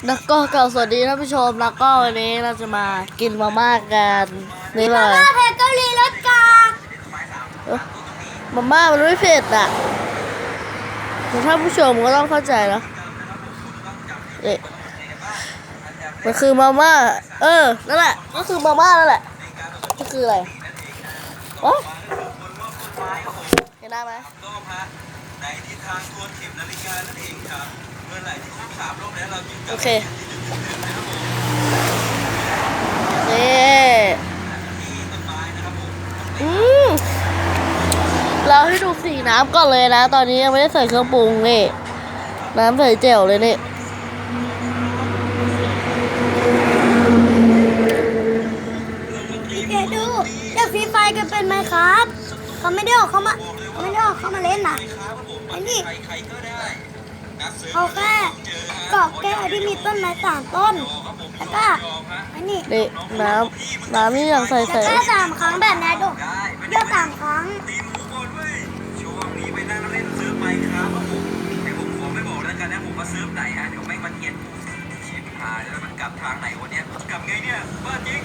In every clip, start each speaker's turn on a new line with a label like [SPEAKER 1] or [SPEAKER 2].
[SPEAKER 1] แล้วก็กล่าวสวัสดีท่านผู้ชมแล้วก็วันนี้เราจะมากินมาม่ากันนี่เล
[SPEAKER 2] มาย ม่าเผ็ดเกาหลีรสกาก
[SPEAKER 1] มาม่ามันไม่เผ็ดอ่ะท่านผู้ชมก็ต้องเข้าใจนะนี่มันคือมาม่านั่นแหละก็คือมาม่านั่นแหละก็คืออะไรโอ้เห็นได้ไหม
[SPEAKER 3] ในทิศทางทวนเข็มนาฬิกานั่นเองครับเมื่อไหร่ที่ครบ3 รอบแล้วเราจึงจะ
[SPEAKER 1] โอเคเราให้ดูสีน้ำก่อนเลยนะตอนนี้ยังไม่ได้ใส่เครื่องปรุงนี่น้ำใส่แจ่วเลยนี่
[SPEAKER 2] เดี๋ยวดูเดี๋ยวฟรีไฟกันเป็นไหมครับเขาไม่ได้ออกเข้ามาเล่นนะไอ้นี่เขาแค่เกาะแก้วที่มีต้นไม้3 ต้นแล้วก็ไอ้นี่
[SPEAKER 1] น้ำนี่ยังใส่
[SPEAKER 2] แล้วก็3 ครั้งแบบนี้ดูเดี๋ยว3 ครั้ง
[SPEAKER 3] ช่วงนี้ไปนั่งเล่นเซิร์ฟไมค์ครับผมแต่ผมขอไม่บอกแล้วกันนะผมว่าเซิร์ฟไหนฮะเดี๋ยวไม่มาเทียนชิบหายแล้วมันกลับทางไหนวันนี้กลับไงเนี่ยบ้าจริง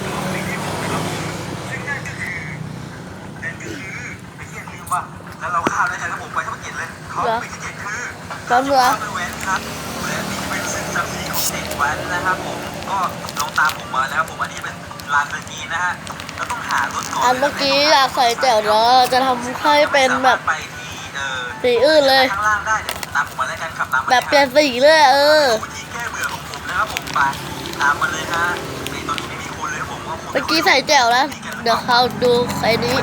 [SPEAKER 3] ก็ไม่ได้บอกนะครับผมซึ่งนั่นก็คือไม่เที่ยงลืมป่ะแล้วเราข้าวได้ใช่ครับผมไปทั้งกิจเลยเขาไม่ที่เจ็ดคือ
[SPEAKER 1] ต้นเนื้อ
[SPEAKER 3] เป็นแหวนครับและนี่เป็นซึ่งศักดิ์ศรีของเด็กแว้นนะครับผมก็ลองตามผมมาแล้วผมอันนี้เป็นลานเซอร์กีนะฮะเราต้องหารถก่อน
[SPEAKER 1] อันเมื่อกี้อยากใส่แจ่วเนาะจะทำให้เป็นแบบสีอื่นเลย
[SPEAKER 3] ข้างล่างได้เดี๋ยวตามผมมาแล้วกันขับตาม
[SPEAKER 1] แบบเปลี่ยนสีเลย
[SPEAKER 3] วิธีแก้เบื่อของผมนะครับผมไปตามมาเลยฮะในตอนนี้ไม่มีคนเลยผมว่า
[SPEAKER 1] เมื่อกี้ใส่แจ่วแล้วเดี๋ยวเขาดูใครนี้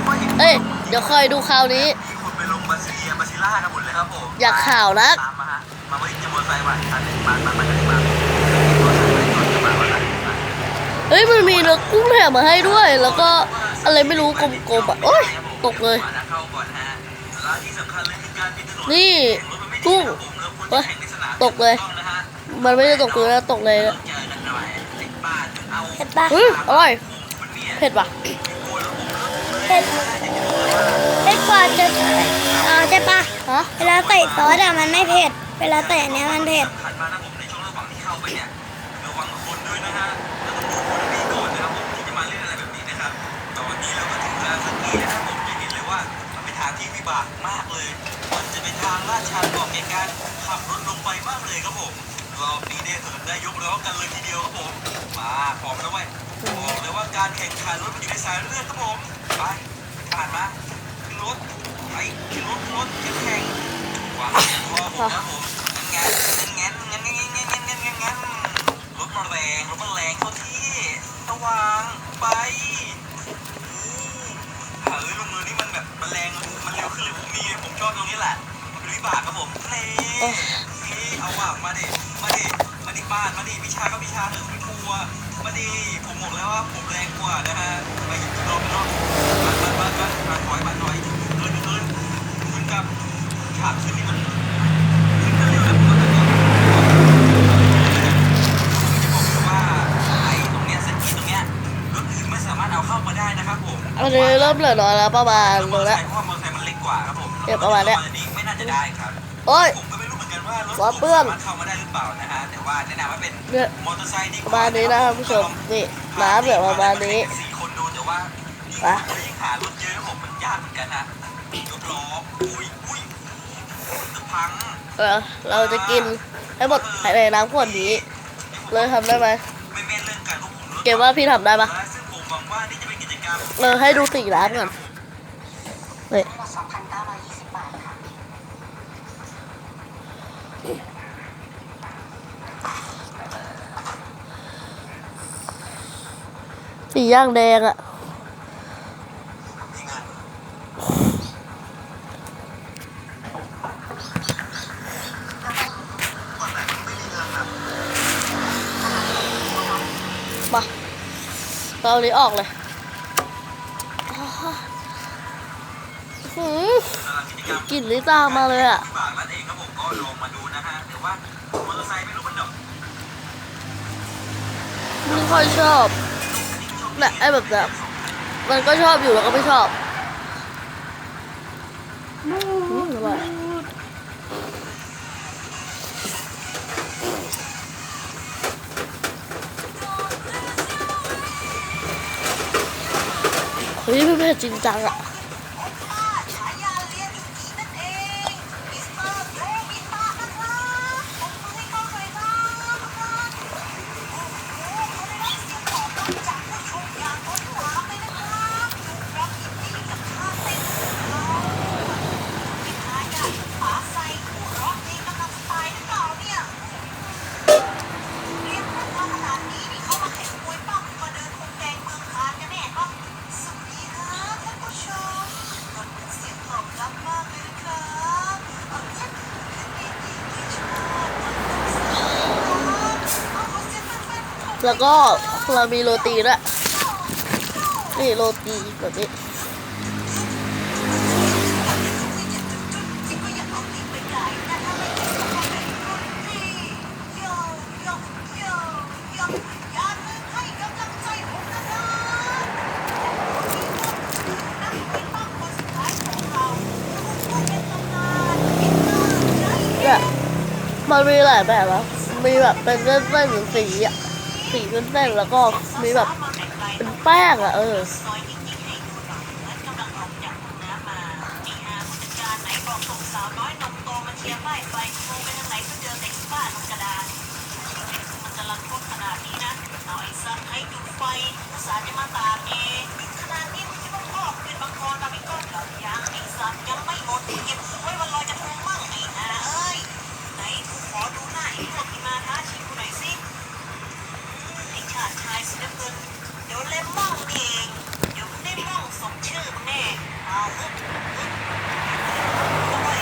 [SPEAKER 1] เดี๋ยวคอยดูคราวนี้
[SPEAKER 3] คุณไปลงบาซิล่ากันหมดเลยครับผม
[SPEAKER 1] อยากข่าวนะ
[SPEAKER 3] ตามมาฮะมาไม่ได้มอเตอร์ไซค์ว่ะคันหนึ่งมา
[SPEAKER 1] มันมีเนื้อกุ้งแถมมาให้ด้วยแล้วก็อะไรไม่รู้กลมๆอ่ะโอ๊ยตกเลยนี่กุ้งตกเลยมันไม่ได้ตกเลยนะตกเลย
[SPEAKER 2] เผ็ดปะ
[SPEAKER 1] อร่อยเผ็ดปะ
[SPEAKER 2] เผ็ดกว่าจะใช่ปะเวลาใส่ซอสอะมันไม่เผ็ดเวลาใส่อันนี้มันเผ็ด
[SPEAKER 3] ที่วิบากมากเลยมันจะเป็นทางลาดชันบอกแก่การขับรถลงไปมากเลยครับผมรอบนี้ได้เหินได้ยกล้อกันเลยทีเดียวครับผมมาพร้อมแล้วเว้ยบอกเลยว่าการแข่งขันรถมันอยู่ในสายเลือดครับผมไปผ่านมาขึ้นรถไปขึ้นรถแข่งวางคอผมครับผมงั้นรถมันแรงเข้าที่ระวังไปลงมือนี่มันแบบมันแรงมันเร็วขึ้นเลยผมชอบตรงนี้แหละมันเป็นวิบากครับผมเอาว่ะมาดิบ้านมาดิวิชาก็วิชาเถอะไม่กลัวมาดิผมบอกแล้วว่าผมแรงกว่านะฮะไปหยิบรอบบ้านถอยขึ้นกับฉากขึ้นนี่มันขึ้นเร็วแล้วผมก็จะบอกเลยว่าไอ้ตรงเนี้ยเส้นที่ตรงเนี้ยรถอื่นไม่สามารถเอาเข้ามาได้นะครับผม
[SPEAKER 1] อันนี้เริ่มเหลือน้อยแล้วประมาณนึงแล้วเดี๋ยวประมาณเนี้ย
[SPEAKER 3] ไม่น่าจะได้ครับ
[SPEAKER 1] โอ้ย
[SPEAKER 3] ผมก็ไม่รู้เหมือนกันว่ารถ
[SPEAKER 1] เปื้อน
[SPEAKER 3] เข้ามาได้หรือเปล่านะฮะแต่ว่าแนะนำว่าเป็นมอเตอร์ไซค์ดีกว่า
[SPEAKER 1] ประมาณนี้นะครับผู้ชมนี่น้ำแบบประมาณนี้
[SPEAKER 3] 4 คนดูแต่ว่ายิ่งหารถเยอะผมมันยากเหมือนกันนะยกล้ออุ้ยพัง
[SPEAKER 1] เราจะกินให้หมดภายในน้ำขวดนี้เลยทำได้ไหมเก็บว่าพี่ทำได้ปะให้ดูสีน้ำก่อนนี่สีย่างแดงอะมาเอานี้ออกเลยกลิ่นลิซ่ามาเลยอะไม่ค่อยชอบเนี่ยไอ้แบบนี้มันก็ชอบอยู่แล้วก็ไม่ชอบอร่อย เฮ้ยมันเผ็ดจริงจังอะ
[SPEAKER 3] ฉายาเรียนอยู่นี่นั่นเองมิสเตอร์โยมิตะนะครับผมมือให้เขาหน่อยนะครับโอ้โหเขาได้รับเสียงตอบรับจากผู้ชมอย่างล้นหลามเลยนะครับรับยินดีกับท่าเต้นของเขาเป็นทายาทป๋าไซผู้ร้องเพลงกำลังสไตล์หรือเปล่าเนี่ยเรียกว่าขนาดนี้นี่เขามาแข่งมวยปั้มมาเดินพรมแดงเมืองคานกันแน่ครับสวัสดีครับท่านผู้ชม ขอบคุณเสียงตอบรับมากเลยนะครับเอาเนี่ยเป็นเองที่ชอบเอาขอเสียงแฟนๆของ
[SPEAKER 1] แล้วก็เรามีโรตีด้วยนี่โรตีแบบนี้
[SPEAKER 3] ที่ก็อยากเอาตีไปไกลแต่ถ้าไม่ได้ก็ไม่เป็นคนดีโยโยโยโยอย่าลืมให้กำลังใจผมนะครับนักมวยปั้มคนสุดท้ายของเราผู้เป็นตำนานมิสเตอร์ใจ
[SPEAKER 1] เนี่ยมันมีหลายแบบนะมีแบบเป็นเส้นๆสีอะสีเส้นๆแล้วก็มีแบบเป็นแป้งอะ
[SPEAKER 3] ซอยนิ่งๆให้ดูหน่อยเหมือนกำลังออกจากห้องน้ำมานี่ฮะผู้จัดการไหนบอกส่งสาวน้อยนมโตมาเชียร์ป้ายไฟมองไปทางไหนก็เจอเด็กบ้านลงกระดานชีวิตมันจะรันทดขนาดนี้นะเอาไอ้ซักให้จุดไฟอุตส่าห์จะมาตากเองขนาดนี้มึงคิดว่าพ่อเป็นบางกรมาเป็นก้อนเหรอยังไอ้ซักยังไม่หมดเก็บไว้วันลอยกระทงมั่งไอ้ห่าเอ้ยไหนกูขอดูหน้าไอ้พวกที่มาท้าชิงกูหน่อยสิไอ้ชาติชายเสือเกิน เดี๋ยวเล่มม่องนี่เองเดี๋ยวมึงได้ม่องสมชื่อมึงแน่เอาโอ้ย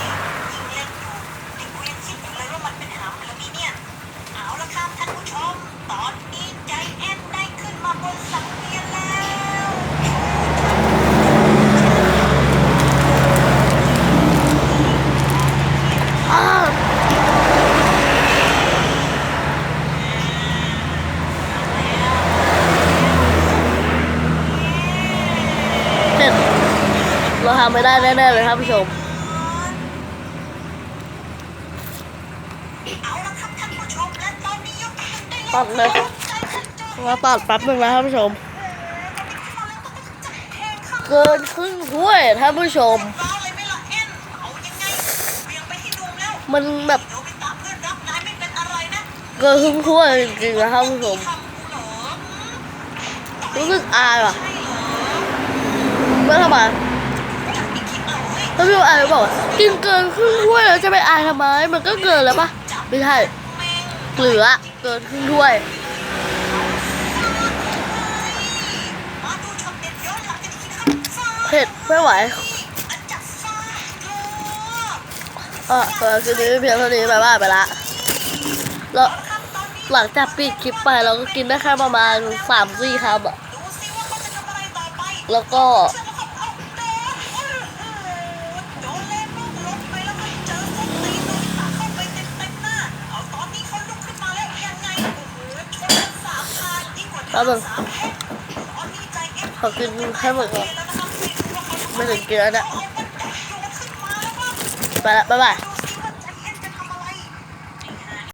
[SPEAKER 3] ยิ่งเล่นอยู่นี่กูยังคิดอยู่เลยว่ามันเป็นหำแล้วมีเนี่ยเอาละครับท่านผู้ชม ตอนนี้ใจแอนได้ขึ้นมาบนสังเวียนแล้ว
[SPEAKER 1] อ้าวเผ็ดเราทำไม่ได้แน่ๆเลยครับผู้ชม
[SPEAKER 3] เอาละครับท่านผู้ชมและตอนนี้ยกขึ้นได้
[SPEAKER 1] ตัดเลยมาตัดแป๊บนึงนะท่านผู้ชม เกินครึ่งถ้วยท่านผู้ชม
[SPEAKER 3] ฟ้าเลยไหม่ละเอ็นเอายังไงเบี่ยงไปที่ดุมแล้ว
[SPEAKER 1] มันแบบ
[SPEAKER 3] โนบิตะเพื่อนรักนายไม่เป็นอะไรนะ
[SPEAKER 1] เกินครึ่งถ้วยจริงๆนะท่านผู้ชม
[SPEAKER 3] ทำกูเหรอ
[SPEAKER 1] รู้สึกอายว่ะ
[SPEAKER 3] ใช่เหรอ
[SPEAKER 1] ไม่ทำไม
[SPEAKER 3] จากอีกทีเอาเฮ้ย
[SPEAKER 1] ท่านผู้ชมอายบอกว่ากินเกินครึ่งถ้วยแล้วจะไปอายทำไม มันก็เกินแล้วปะไม่ใช่
[SPEAKER 3] แม่ง
[SPEAKER 1] เหลือเกินครึ่งถ้วย
[SPEAKER 3] มาดูช็อตเด็ดย้อนหลังกันอีกทีนะครับฟ้า
[SPEAKER 1] เผ็ดไม่ไหว
[SPEAKER 3] อันจับฟ้าโล
[SPEAKER 1] คือนี้เพียงเท่านี้ไปละ แล้ว
[SPEAKER 3] ครับตอนนี้
[SPEAKER 1] หลังจากปิดคลิปไปเราก็กินได้แค่ประมาณ3-4 คำอะ
[SPEAKER 3] ดูซิว่าเขาจะทำอะไรต่อไป
[SPEAKER 1] แล้วก็
[SPEAKER 3] เชื่อว่าเขาโดนเล่นลูกลงไปแล้วก็เจอส้นตีนโดนตาเข้าไปเต็มๆหน้าเอาตอนนี้เขาลุกขึ้นมาแล้วยังไงโอ้โหชนกันสามทางยิ่งกว่าทางสามแห่งตอนนี้ใจเอฟ
[SPEAKER 1] ขอกินแค่หมดก่อน
[SPEAKER 3] แล้วนะครับไม่รู้ว่าเขา
[SPEAKER 1] ไม่ถึงกินแล้วเนี่ย
[SPEAKER 3] เอามันดักโยนขึ้นมาแล้วก็
[SPEAKER 1] ไปละบ๊ายบาย
[SPEAKER 3] ดู